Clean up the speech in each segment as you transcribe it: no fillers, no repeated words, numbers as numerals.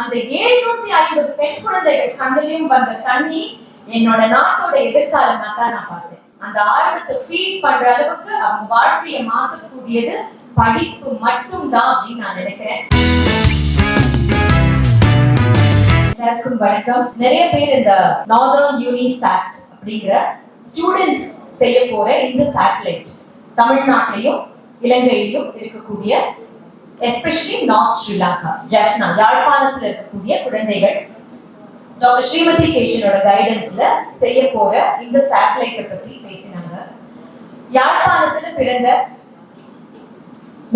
அந்த 750 பெண் குழந்தைகள் கண்ணிலையும் வந்த தண்ணி என்னோட நாட்டோட எதிர்காலமா தான் நான் பார்த்தேன். அந்த ஆர்வத்தை ஃபீட் பண்ற அளவுக்கு அவங்க வாழ்க்கையை மாற்றக்கூடியது படிப்பு மட்டும் தான் அப்படின்னு நான் நினைக்கிறேன். எல்லாருக்கும் வணக்கம். நிறைய பேர் இந்த நார்தர்ன் யூனிசாட் அப்படிங்கிற ஸ்டூடெண்ட்ஸ் செய்ய போற இந்த சேட்டலைட் தமிழ்நாட்டிலையும் இலங்கையிலும் இருக்கக்கூடிய எஸ்பெஷலி நார்த் ஸ்ரீலங்கா ஜெஃப்னா யாழ்ப்பாணத்தில் இருக்கக்கூடிய குழந்தைகள் டாக்டர் ஸ்ரீமதி கேஷனோட கைடன்ஸ்ல செய்ய போற இந்த சேட்டலைட்டை பத்தி பேசினாங்க. யாழ்ப்பாணத்துல பிறந்த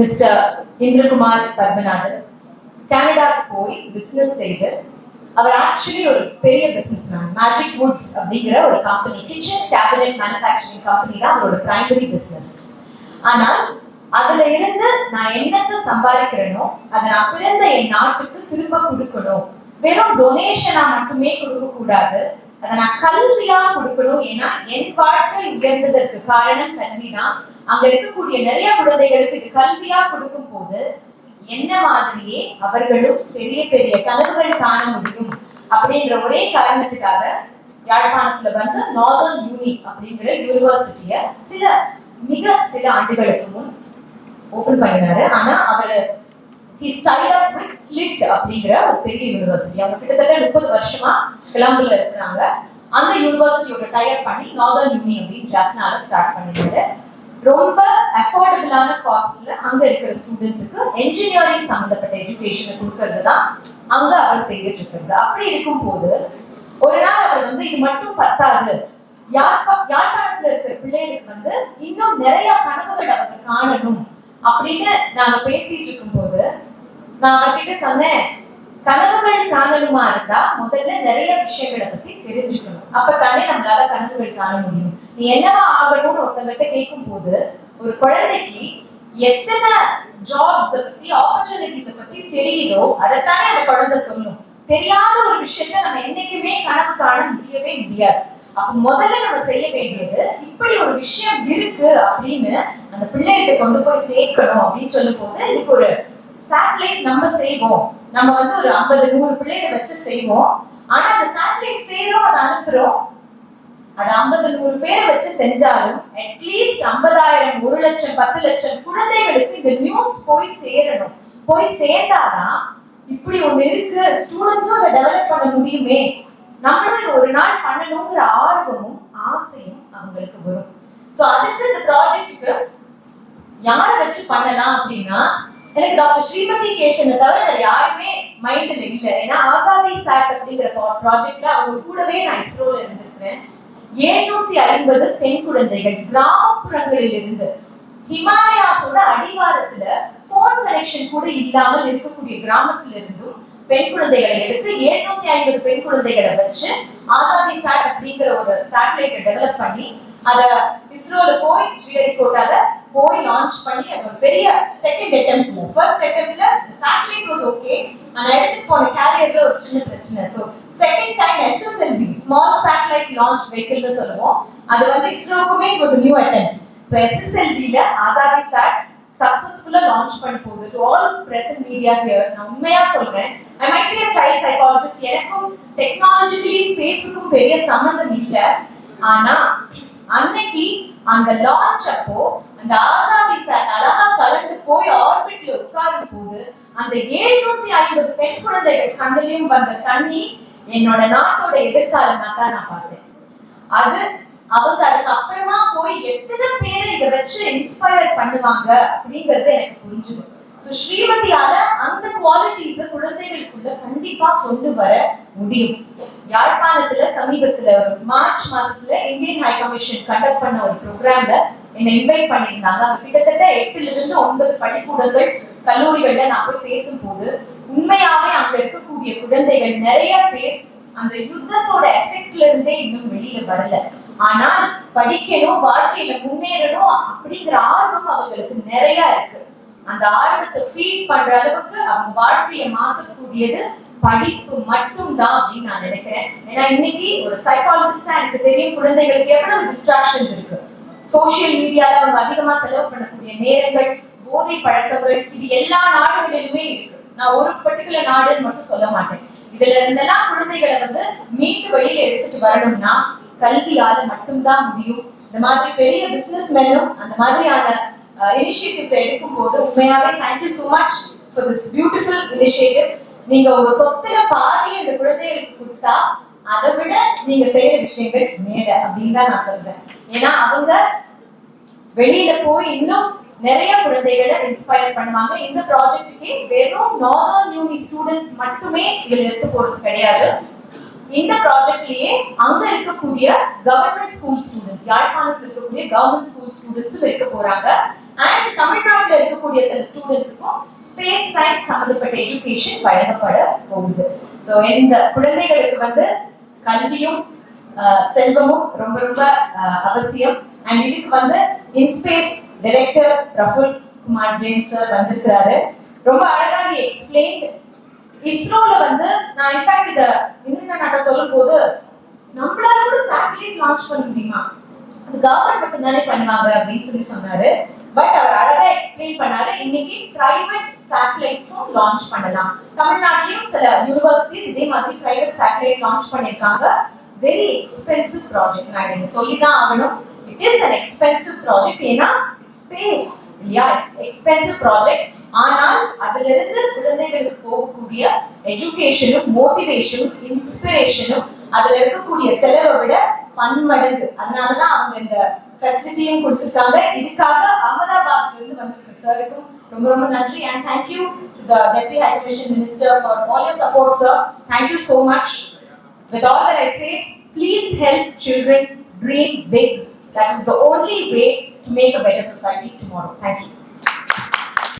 மிஸ்டர் இந்திரகுமார் பத்மநாதன் கனடாக்கு போய் பிசினஸ் செய்து அவர் ஆக்சுவலி ஒரு பெரிய பிசினஸ் மேன். மேஜிக் வுட்ஸ் அப்படிங்கிற ஒரு company, kitchen cabinet manufacturing company தான் அவரோட பிரைமரி பிசினஸ். ஆனால் அதுல இருந்து நான் என்னத்தை சம்பாதிக்கிறேனோ அதை நான் பிறந்த என் நாட்டுக்கு திரும்ப கொடுக்கணும். வெறும் டொனேஷனா மட்டுமே கொடுக்க கூடாது, அதை நான் கல்வியா கொடுக்கணும். ஏன்னா என் வாழ்க்கை உயர்ந்ததற்கு காரணம் கல்விதான். அங்க இருக்கக்கூடிய நிறைய குழந்தைகளுக்கு இது கல்வியா கொடுக்கும் போது என்ன மாதிரியே அவர்களும் பெரிய பெரிய கனவுகள் காண முடியும் அப்படின்ற ஒரே காரணத்துக்காக யாழ்ப்பாணத்துல வந்து நார்தர்ன் யூனி அப்படிங்கிற யூனிவர்சிட்டிய சில ஆண்டுகளுக்கு முன் ஓபன் பண்ணினாரு. ஆனா அவரு he started up with SLIT அப்படிங்கிற ஒரு பெரிய யூனிவர்சிட்டி. அவங்க கிட்டத்தட்ட 30 வருஷமா கொலம்பியால இருக்காங்க. அந்த யூனிவர்சிட்டியோட டைப் பண்ணி நார்தர்ன் யூனி அப்படின்னு ஜெஃப்னால ஸ்டார்ட் பண்ணிட்டாரு. ரொம்ப அஃபோர்டபிளான காஸ்ட்ல அங்க இருக்கிற ஸ்டூடெண்ட்ஸுக்கு என்ஜினியரிங் சம்பந்தப்பட்ட எஜுகேஷனை கொடுக்கறது தான் அங்க அவர் செய்துட்டு இருக்கிறது. அப்படி இருக்கும் போது ஒரு நாள் அவர் வந்து இது மட்டும் பத்தாது, யாழ்ப்பாணத்துல இருக்கிற பிள்ளைகளுக்கு வந்து இன்னும் நிறைய கனவுகள் அவங்க காணணும் அப்படின்னு நாங்க பேசிட்டு இருக்கும் போது நான் அவர்கிட்ட சொன்னேன், கனவுகள் காணணுமா இருந்தா முதல்ல நிறைய விஷயங்களை பத்தி தெரிஞ்சுக்கணும். அப்பதானே நம்மளால கனவுகள் காண முடியும். நீ என்னவா ஆகணும்னு ஒருத்தங்கிட்ட கேட்கும் போது ஒரு குழந்தைக்கு எத்தனை ஜாப்ஸ் பத்தி ஆப்பர்ச்சுனிட்டிஸ் பத்தி தெரியுதோ அதைத்தானே அந்த குழந்தை சொல்லும். தெரியாத ஒரு விஷயத்த நம்ம என்னைக்குமே கனவு காண முடியவே முடியாது. அப்ப முதல்ல நம்ம செய்ய வேண்டியது இப்படி ஒரு விஷயம் இருக்கு அப்படின்னு அந்த பிள்ளைகிட்ட கொண்டு போய் சேர்க்கணும் அப்படின்னு சொல்லும் போது இதுக்கு ஒரு சேட்டலைட் நம்ம செய்வோம். நம்ம வந்து ஒரு 50-100 பிள்ளைகளை வச்சு செய்வோம். ஆனா அந்த சேட்டலைட் செய்யறோம், அதை அனுப்புறோம். அது 50-100 பேரை வச்சு செஞ்சாலும் அட்லீஸ்ட் 50,000 1 லட்சம் 10 லட்சம் குழந்தைகளுக்கு இந்த நியூஸ் போய் சேரணும். போய் சேர்ந்தாதான் இப்படி ஒண்ணு இருக்கு, ஸ்டூடெண்ட்ஸும் அதை டெவலப் பண்ண முடியுமே, நம்மளும் இது ஒரு நாள் பண்ணணுங்கிற ஆர்வமும் ஆசையும் அவங்களுக்கு வரும். சோ அதுக்கு இந்த ப்ராஜெக்ட்டுக்கு யாரை வச்சு பண்ணலாம் அப்படின்னா எனக்கு டாக்டர் ஸ்ரீமதி கேஷனை தவிர வேற யாருமே மைண்ட்ல இல்ல. ஏன்னா ஆசாதி சாட் அப்படிங்கிற ப்ராஜெக்ட்ல அவங்க கூடவே நான் இஸ்ரோல இருந்திருக்கிறேன். 750 பெண் குழந்தைகள் கிராமப்புறங்களில் இருந்து ஹிமாலயாஸோட அடிவாரத்துல போன் கனெக்ஷன் கூட இல்லாமல் இருக்கக்கூடிய கிராமத்துல இருந்தும் பெண் குழந்தைகளை எடுத்து 750 பெண் குழந்தைகளை வச்சு ஆசாதி சாட் அப்படிங்கிற ஒரு சேட்டலைட்டை டெவலப் பண்ணி அத இஸ்ரோல போய் ஸ்ரீஹரிகோட்டால போய் லான்ச் பண்ணி அது ஒரு பெரிய செகண்ட் அட்டெம்ப்ட்ல ஃபர்ஸ்ட் அட்டெம்ப்ட்ல சேட்டலைட் வாஸ் ஓகே, ஆனா எடுத்து போன கேரியர்ல ஒரு சின்ன பிரச்சனை. So second time SSLV small satellite launch வெஹிக்கிள்னு சொல்லுவோம், அது வந்து இஸ்ரோக்குமே it was a new attempt. So SSLV ல ஆசாதி சாட் சக்சஸ்ஃபுல்லா லான்ச் பண்ண போகுது. To all present media here நான் உண்மையா சொல்றேன், I might be a child psychologist, எனக்கும் டெக்னாலஜிக்கலி ஸ்பேஸுக்கும் பெரிய சம்பந்தம் இல்ல. ஆனா அன்னைக்கு அந்த லான்ச் அப்போ அந்த ஆசாதி சாட் அழகா கலந்து போய் ஆர்பிட்ல உட்காரும் போது அந்த 750 பெண் குழந்தைகள் கண்ணிலையும் வந்த தண்ணி என்னோட நாட்டோட எதிர்காலமா தான் நான் பார்த்தேன். அது அவங்க அதுக்கு அப்புறமா போய் எத்தனை பேரை இதை வச்சு இன்ஸ்பயர் பண்ணுவாங்க அப்படிங்கறது எனக்கு புரிஞ்சுது. சோ ஸ்ரீமதியால அந்த குவாலிட்டிஸ குழந்தைகளுக்குள்ள கண்டிப்பா கொண்டு வர முடியும். யாழ்ப்பாணத்துல சமீபத்துல மார்ச் மாசத்துல இந்தியன் ஹை கமிஷன் கண்டக்ட் பண்ண ஒரு ப்ரோக்ராம்ல என்னை இன்வைட் பண்ணியிருந்தாங்க. அங்க கிட்டத்தட்ட 8-9 பள்ளிக்கூடங்கள் கல்லூரிகள்ல நான் போய் பேசும்போது உண்மையாவே அங்க இருக்கக்கூடிய குழந்தைகள் நிறைய பேர் அந்த யுத்தத்தோட எஃபெக்ட்ல இருந்தே இன்னும் வெளியில வரல. ஆனால் படிக்கணும், வாழ்க்கையில முன்னேறணும் அப்படிங்கிற ஆர்வம் அவங்களுக்கு நிறைய இருக்கு. அந்த ஆர்வத்தை ஃபீட் பண்ற அளவுக்கு அவங்க வாழ்க்கையை மாற்றக்கூடியது படிப்பு மட்டும் தான் அப்படின்னு நான் நினைக்கிறேன். ஏன்னா இன்னைக்கு ஒரு சைக்காலஜிஸ்டா எனக்கு தெரியும் குழந்தைகளுக்கு எவ்வளவு டிஸ்ட்ராக்ஷன்ஸ் இருக்கு. சோசியல் மீடியால அவங்க அதிகமா செலவு பண்ணக்கூடிய நேரங்கள், போதை பழக்கங்கள், இது எல்லா நாடுகளிலுமே இருக்கு. நான் ஒரு பர்டிகுலர் நாடுன்னு மட்டும் சொல்ல மாட்டேன். இதுல இருந்தெல்லாம் குழந்தைகளை வந்து மீட்டு வெளியில எடுத்துட்டு வரணும்னா கல்வியால மட்டும்தான் முடியும். இந்த மாதிரி பெரிய பிசினஸ் மேனும் அந்த மாதிரியான இனிஷியேட்டிவ்ஸ் எடுக்கும் போது உண்மையாவே thank you so much for this beautiful initiative. நீங்க உங்க சொத்துல பாதியை இந்த குழந்தைகளுக்கு கொடுத்தா அதை விட நீங்க செய்யற விஷயங்கள் மேல அப்படின்னு தான் நான் சொல்றேன். ஏன்னா அவங்க வெளியில போய் இன்னும் நிறைய குழந்தைகளை இன்ஸ்பயர் பண்ணுவாங்க. இந்த ப்ராஜெக்ட்டுக்கு வெறும் நார்மல் யூனி ஸ்டூடெண்ட்ஸ் மட்டுமே இதுல இருக்க போறது கிடையாது. இந்த ப்ராஜெக்ட்லயே அங்க இருக்கக்கூடிய கவர்மெண்ட் ஸ்கூல் ஸ்டூடெண்ட்ஸ், யாழ்ப்பாணத்தில் இருக்கக்கூடிய கவர்மெண்ட் ஸ்கூல் ஸ்டூடெண்ட்ஸும் இருக்க போறாங்க. அண்ட் தமிழ்நாட்டில் இருக்கக்கூடிய சில ஸ்டூடெண்ட்ஸுக்கும் ஸ்பேஸ் சயின்ஸ் சம்பந்தப்பட்ட எஜுகேஷன் வழங்கப்பட போகுது. ஸோ இந்த குழந்தைகளுக்கு வந்து கல்வியும் செல்வமும் ரொம்ப ரொம்ப அவசியம். அண்ட் இதுக்கு வந்து இன்ஸ்பேஸ் டைரக்டர் ரஃபுல் குமார் ஜெயின் சார் வந்திருக்கிறாரு. ரொம்ப அழகாக எக்ஸ்பிளைன்ட். இஸ்ரோல வந்து நான் இன்ஃபேக்ட் இத இன்னும் நான் சொல்லும் போது நம்மளால கூட சேட்டலைட் லான்ச் பண்ண முடியுமா, அது கவர்மெண்ட் மட்டும் தானே பண்ணுவாங்க அப்படின்னு சொல்லி சொன்னாரு. பட் அவர் அழகா எக்ஸ்பிளைன் பண்ணாரு. இன்னைக்கு பிரைவேட் சேட்டலைட்ஸும் லான்ச் பண்ணலாம். தமிழ்நாட்டிலும் சில யூனிவர்சிட்டிஸ் இதே மாதிரி பிரைவேட் சேட்டலைட் லான்ச் பண்ணிருக்காங்க. Very expensive project. நான் நீங்க சொல்லிதான் ஆகணும். It is an expensive project. ஏன்னா ஸ்பேஸ் இல்லையா, எக்ஸ்பென்சிவ் ப்ராஜெக்ட். ஆனால் அதுல இருந்து குழந்தைகளுக்கு போகக்கூடிய எஜுகேஷனும் மோட்டிவேஷனும் இன்ஸ்பிரேஷனும் அதுல இருக்கக்கூடிய செலவை விட பன்மடங்கு. அதனாலதான் அவங்க இந்த ஃபெசிலிட்டியும் கொடுத்திருக்காங்க. இதுக்காக அகமதாபாத்ல இருந்து வந்திருக்கிற சாருக்கும் ரொம்ப ரொம்ப நன்றி. And thank you to the deputy high commission minister for all your support sir. Thank you so much. With all that I say, please help children dream big. That is the only way to make a better society tomorrow. Thank you.